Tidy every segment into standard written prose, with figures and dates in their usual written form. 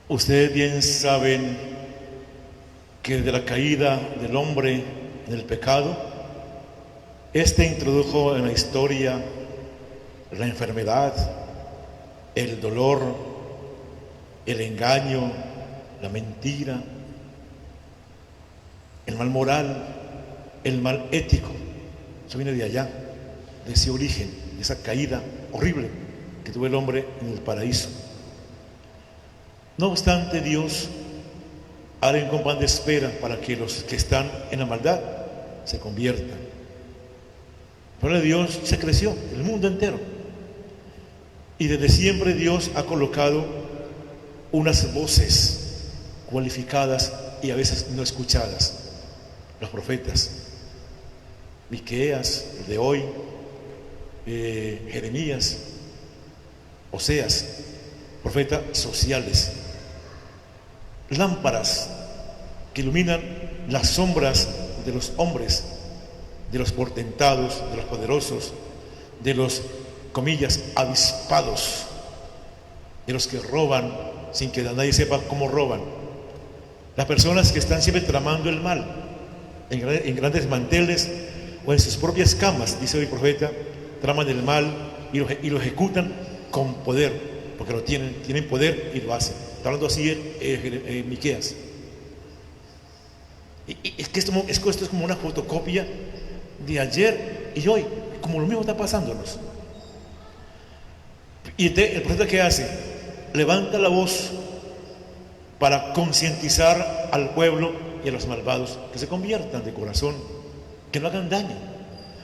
Ustedes bien saben que desde la caída del hombre en el pecado, este introdujo en la historia la enfermedad, el dolor, el engaño, la mentira, el mal moral, el mal ético. Eso viene de allá, de ese origen, de esa caída horrible que tuvo el hombre en el paraíso. No obstante, Dios hará un compás de espera para que los que están en la maldad se conviertan. Pero Dios se creció, el mundo entero. Y desde siempre Dios ha colocado unas voces cualificadas y a veces no escuchadas. Los profetas, Miqueas, el de hoy, Jeremías, Oseas, profetas sociales, lámparas que iluminan las sombras de los hombres, de los portentados, de los poderosos, de los, comillas, avispados, de los que roban sin que nadie sepa cómo roban, las personas que están siempre tramando el mal en grandes manteles o en sus propias camas, dice el profeta, traman el mal y lo ejecutan con poder, porque lo tienen poder y lo hacen. Está hablando así Miqueas. Y es que esto es como una fotocopia de ayer y hoy, como lo mismo está pasándonos. Y el profeta, ¿qué hace? Levanta la voz para concientizar al pueblo y a los malvados que se conviertan de corazón, que no hagan daño,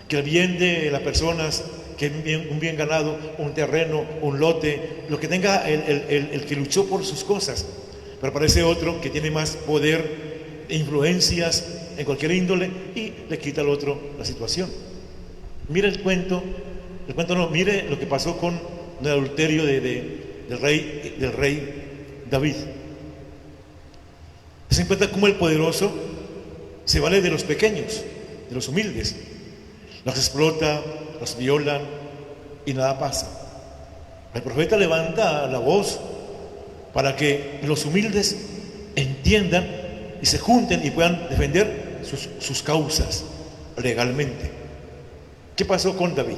que el bien de las personas, que un bien ganado, un terreno, un lote, lo que tenga el que luchó por sus cosas, pero aparece otro que tiene más poder e influencias en cualquier índole y le quita al otro la situación. Mire el cuento no, mire lo que pasó con el adulterio del rey David. Se encuentra cómo el poderoso se vale de los pequeños, de los humildes, los explota, los violan y nada pasa. El profeta levanta la voz para que los humildes entiendan y se junten y puedan defender sus causas legalmente. ¿Qué pasó con David?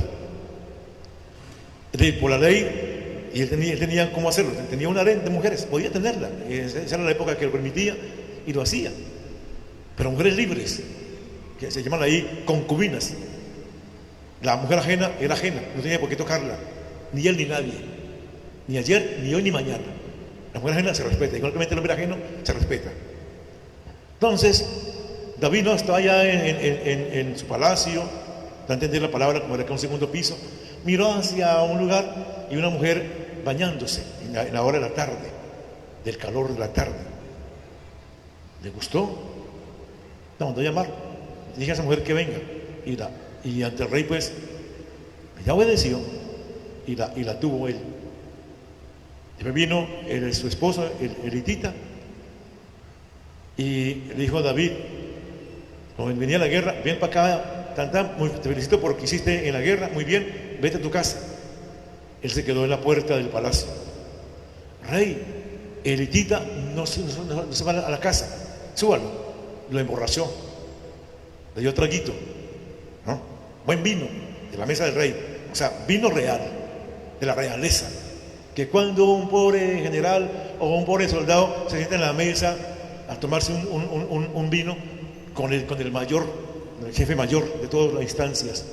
Por la ley, y él tenía cómo hacerlo, tenía una harén de mujeres, podía tenerla, esa era la época que lo permitía y lo hacía, pero mujeres libres, que se llaman ahí concubinas. La mujer ajena era ajena, no tenía por qué tocarla, ni él ni nadie, ni ayer, ni hoy, ni mañana. La mujer ajena se respeta, igualmente el hombre ajeno se respeta. Entonces, David no estaba allá en su palacio, da a entender la palabra como era que un segundo piso, miró hacia un lugar y una mujer bañándose en la hora de la tarde, del calor de la tarde. ¿Le gustó? La mandó a llamar, dije a esa mujer que venga, y ante el rey pues ya obedeció y la tuvo él. Después vino su esposo, el hitita, y le dijo a David, cuando venía a la guerra, ven para acá, te felicito por lo que hiciste en la guerra, muy bien, vete a tu casa. Él se quedó en la puerta del palacio. Rey, el hitita no se va a la casa, súbalo. Lo emborrachó, le dio traguito, ¿no? Buen vino de la mesa del rey, o sea, vino real, de la realeza, que cuando un pobre general o un pobre soldado se sienta en la mesa a tomarse un vino con el mayor, el jefe mayor de todas las instancias,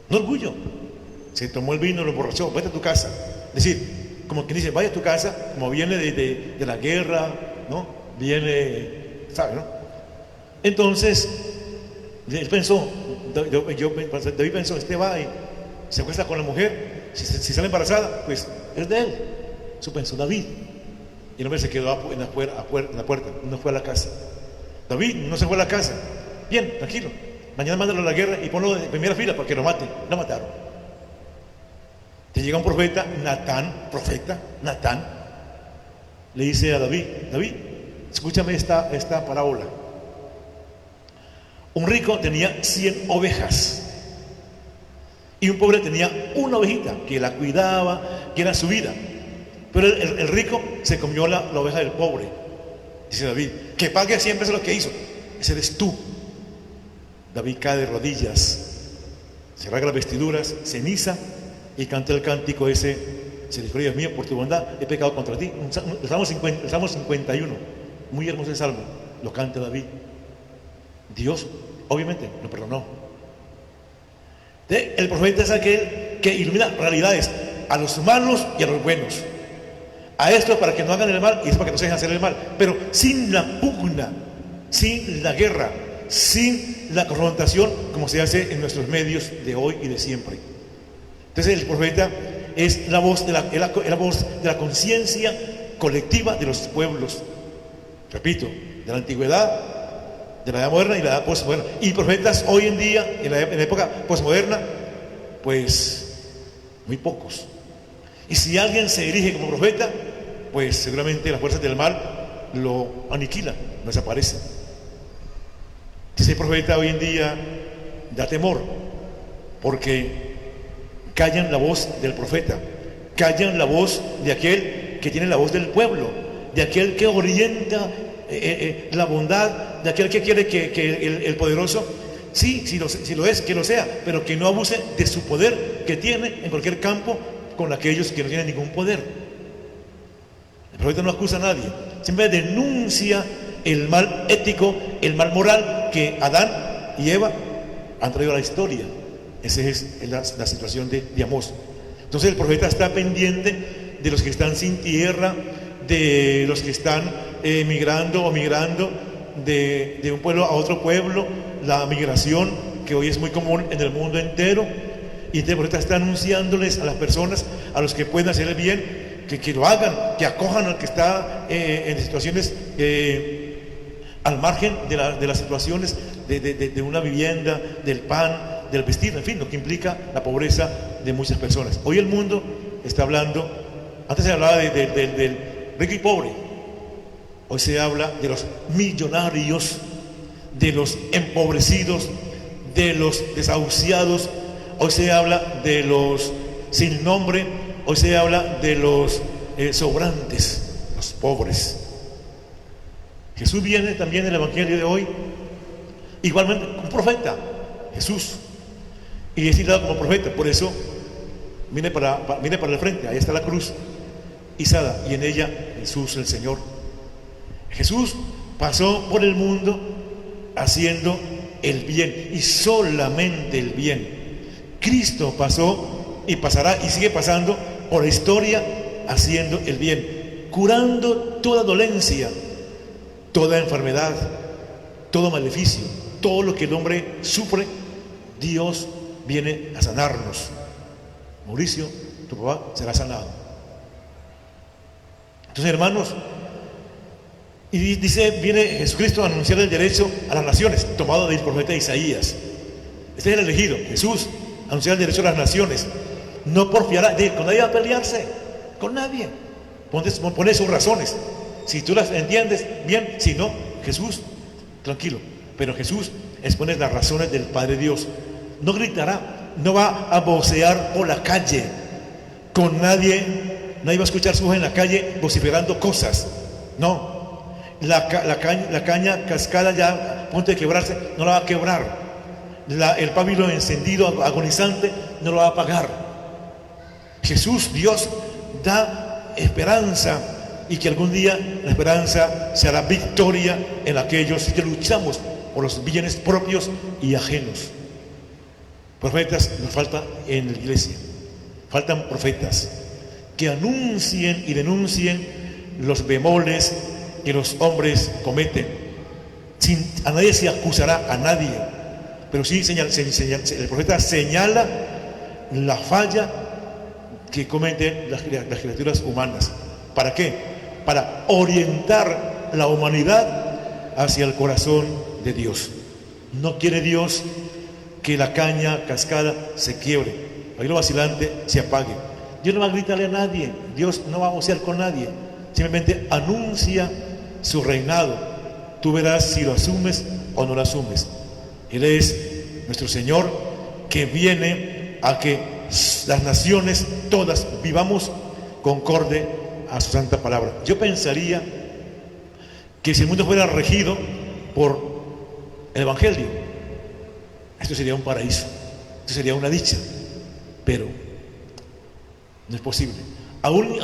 no orgullo, se tomó el vino, lo emborrachó, vete a tu casa, es decir, como quien dice, vaya a tu casa, como viene de la guerra, ¿no? Viene, ¿sabe, no? Entonces, él pensó, David pensó, este va y se acuesta con la mujer, si sale embarazada, pues es de él. Eso pensó David. Y el hombre se quedó en la puerta, no fue a la casa. David no se fue a la casa. Bien, tranquilo. Mañana mándalo a la guerra y ponlo en primera fila para que lo maten. Lo mataron. Te llega un profeta, Natán, le dice a David, escúchame esta parábola. Un rico tenía 100 ovejas y un pobre tenía una ovejita que la cuidaba, que era su vida. Pero el rico se comió la oveja del pobre. Dice David, que pague siempre eso lo que hizo. Ese eres tú. David cae de rodillas, se rasga las vestiduras, ceniza, y canta el cántico ese: se dijo, Dios mío, por tu bondad he pecado contra ti. El Salmo 51, muy hermoso el salmo, lo canta David. Dios obviamente lo perdonó. El profeta es aquel que ilumina realidades a los malos y a los buenos. A esto para que no hagan el mal, y es para que no se dejen hacer el mal, pero sin la pugna, sin la guerra, sin la confrontación, como se hace en nuestros medios de hoy y de siempre. Entonces el profeta es la voz de la voz de la conciencia colectiva de los pueblos, repito, de la antigüedad, de la edad moderna y la edad postmoderna. Y profetas hoy en día, en la época postmoderna, pues muy pocos. Y si alguien se dirige como profeta, pues seguramente las fuerzas del mal lo aniquilan, no desaparece. Ese profeta hoy en día da temor, porque callan la voz del profeta, callan la voz de aquel que tiene la voz del pueblo, de aquel que orienta la bondad, de aquel que quiere que el poderoso, sí, si lo es, que lo sea, pero que no abuse de su poder que tiene en cualquier campo con aquellos que no tienen ningún poder. El profeta no acusa a nadie, siempre denuncia el mal ético, el mal moral que Adán y Eva han traído a la historia. Esa es la situación de Amós. Entonces el profeta está pendiente de los que están sin tierra, de los que están migrando de un pueblo a otro pueblo, la migración que hoy es muy común en el mundo entero. Y el profeta está anunciándoles a las personas, a los que pueden hacer el bien, que lo hagan, que acojan al que está en situaciones al margen de las situaciones de una vivienda, del pan, del vestir, en fin, lo que implica la pobreza de muchas personas. Hoy el mundo está hablando, antes se hablaba del rico y pobre, hoy se habla de los millonarios, de los empobrecidos, de los desahuciados. Hoy se habla de los sin nombre, hoy se habla de los sobrantes, los pobres. Jesús viene también en el Evangelio de hoy, igualmente un profeta, Jesús, y es citado como profeta, por eso viene para el frente, ahí está la cruz izada, y en ella Jesús el Señor. Jesús pasó por el mundo haciendo el bien, y solamente el bien. Cristo pasó y pasará y sigue pasando por la historia haciendo el bien, curando toda dolencia, toda enfermedad, todo maleficio, todo lo que el hombre sufre. Dios viene a sanarnos. Mauricio, tu papá será sanado. Entonces, hermanos, y dice, viene Jesucristo a anunciar el derecho a las naciones, tomado del profeta Isaías. Este es el elegido, Jesús, anunciar el derecho a las naciones. No porfiará, con nadie va a pelearse, con nadie. Pone sus razones. Si tú las entiendes, bien. Si no, Jesús, tranquilo. Pero Jesús expone las razones del Padre Dios. No gritará, no va a vocear por la calle. Con nadie va a escuchar su voz en la calle vociferando cosas. No. La caña cascada ya a punto de quebrarse, no la va a quebrar. El pábilo encendido, agonizante, no lo va a apagar. Jesús, Dios, da esperanza, y que algún día la esperanza se hará victoria en aquellos que luchamos por los bienes propios y ajenos. Profetas nos falta en la iglesia, faltan profetas que anuncien y denuncien los bemoles que los hombres cometen. A nadie se acusará, a nadie, pero sí el profeta señala la falla que cometen las criaturas humanas. ¿Para qué? Para orientar la humanidad hacia el corazón de Dios. No quiere Dios que la caña cascada se quiebre, el hilo vacilante se apague. Dios no va a gritarle a nadie, Dios no va a vocear con nadie, simplemente anuncia su reinado. Tú verás si lo asumes o no lo asumes. Él es nuestro Señor, que viene a que las naciones todas vivamos concorde a su santa palabra. Yo pensaría que si el mundo fuera regido por el Evangelio, esto sería un paraíso, esto sería una dicha, pero no es posible. Aún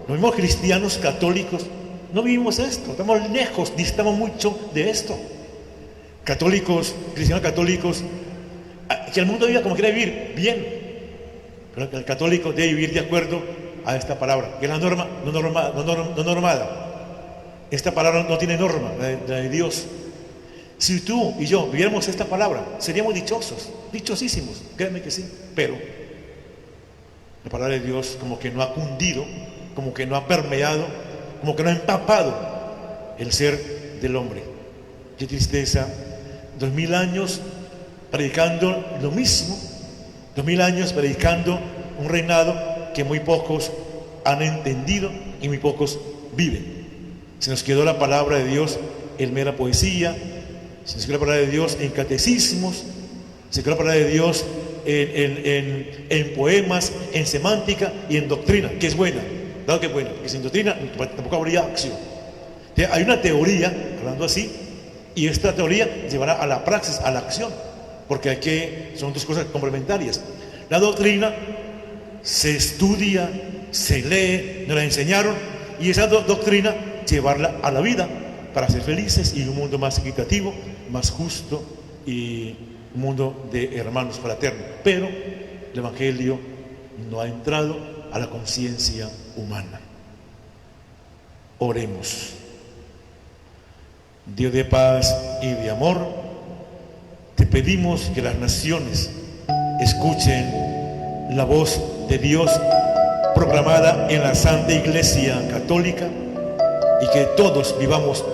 los mismos cristianos católicos no vivimos esto, estamos lejos, distamos mucho de esto. Católicos, cristianos católicos, que el mundo viva como quiera vivir, bien, pero el católico debe vivir de acuerdo a esta palabra, que es la norma no normada. Esta palabra no tiene norma, la de Dios. Si tú y yo viviéramos esta palabra, seríamos dichosos, dichosísimos, créanme que sí, pero la palabra de Dios como que no ha cundido, como que no ha permeado, como que no ha empapado el ser del hombre. Qué tristeza, 2000 años predicando lo mismo, 2000 años predicando un reinado que muy pocos han entendido y muy pocos viven. Se nos quedó la palabra de Dios en mera poesía, se nos quedó la palabra de Dios en catecismos, se quedó la palabra de Dios en poemas, en semántica y en doctrina, que es buena, dado que es buena, porque sin doctrina tampoco habría acción. Hay una teoría, hablando así, y esta teoría llevará a la praxis, a la acción, porque son dos cosas complementarias. La doctrina se estudia, se lee, nos la enseñaron, y esa doctrina llevarla a la vida para ser felices y un mundo más equitativo, más justo y un mundo de hermanos fraternos. Pero el Evangelio no ha entrado a la conciencia humana. Oremos. Dios de paz y de amor, te pedimos que las naciones escuchen la voz de Dios proclamada en la Santa Iglesia Católica y que todos vivamos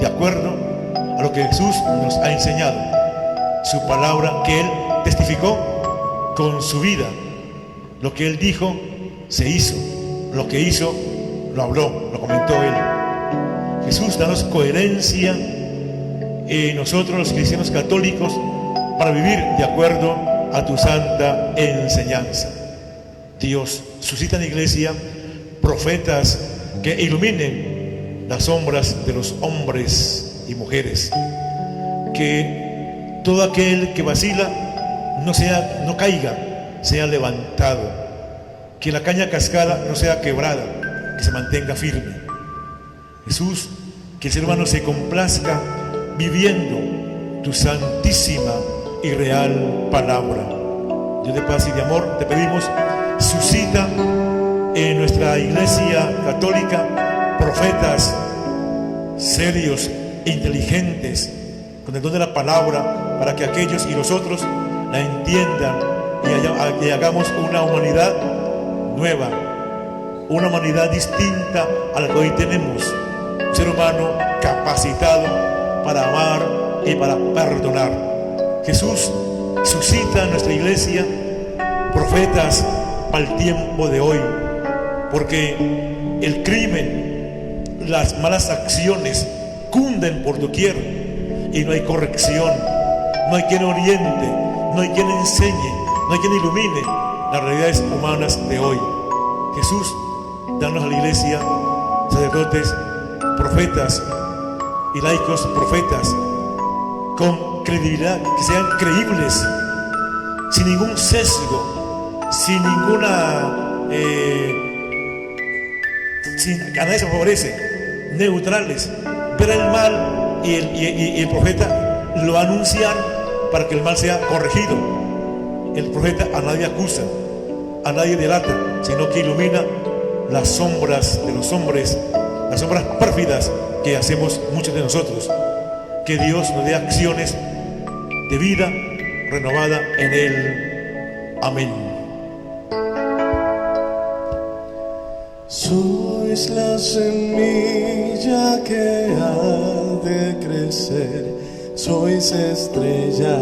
de acuerdo a lo que Jesús nos ha enseñado, su palabra que Él testificó con su vida. Lo que Él dijo se hizo, lo que hizo lo habló, lo comentó Él. Jesús, danos coherencia en nosotros los cristianos católicos para vivir de acuerdo a tu santa enseñanza. Dios, suscita en la iglesia profetas que iluminen las sombras de los hombres y mujeres, que todo aquel que vacila no caiga, sea levantado, que la caña cascada no sea quebrada, que se mantenga firme. Jesús, que el ser humano se complazca viviendo tu santísima y real palabra. Dios de paz y de amor, te pedimos, suscita en nuestra Iglesia Católica profetas serios e inteligentes con el don de la palabra, para que aquellos y los otros la entiendan y hagamos una humanidad nueva, una humanidad distinta a la que hoy tenemos, un ser humano capacitado para amar y para perdonar. Jesús, suscita en nuestra iglesia profetas para el tiempo de hoy, porque el crimen, las malas acciones cunden por doquier y no hay corrección, no hay quien oriente, no hay quien enseñe, no hay quien ilumine las realidades humanas de hoy. Jesús, danos a la iglesia sacerdotes, profetas y laicos profetas con credibilidad, que sean creíbles, sin ningún sesgo, sin ninguna a nadie se favorece, neutrales, ver el mal y el profeta lo anunciar para que el mal sea corregido. El profeta a nadie acusa, a nadie delata, sino que ilumina las sombras de los hombres, las sombras pérfidas que hacemos muchos de nosotros. Que Dios nos dé acciones de vida renovada en Él. Amén. Sois la semilla que ha de crecer, sois estrella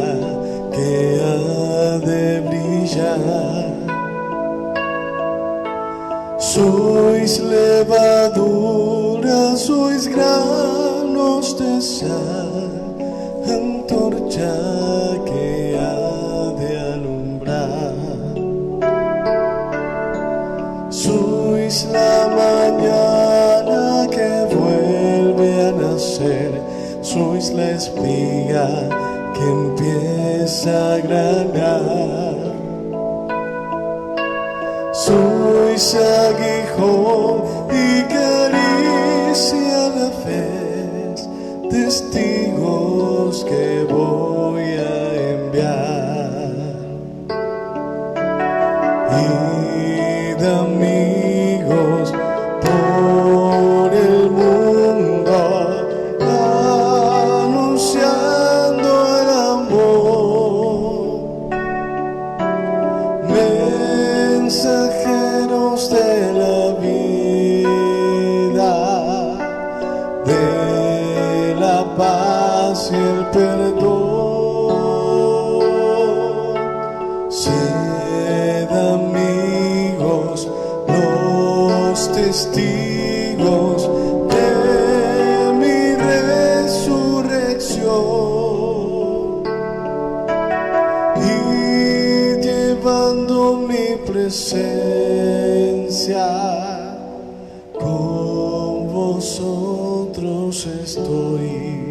que ha de brillar, sois levadura, sois granos de sal, antorcha que ha de alumbrar, sois la sois la espiga que empieza a granar. Sois aguijón y caricia a la vez, testigos que voy a enviar. Id amigos por el mundo, anunciando el amor, mensajeros de la vida, de la paz y el perdón. Sed amigos, los testigos de mi resurrección, y llevando mi presencia, con vosotros estoy.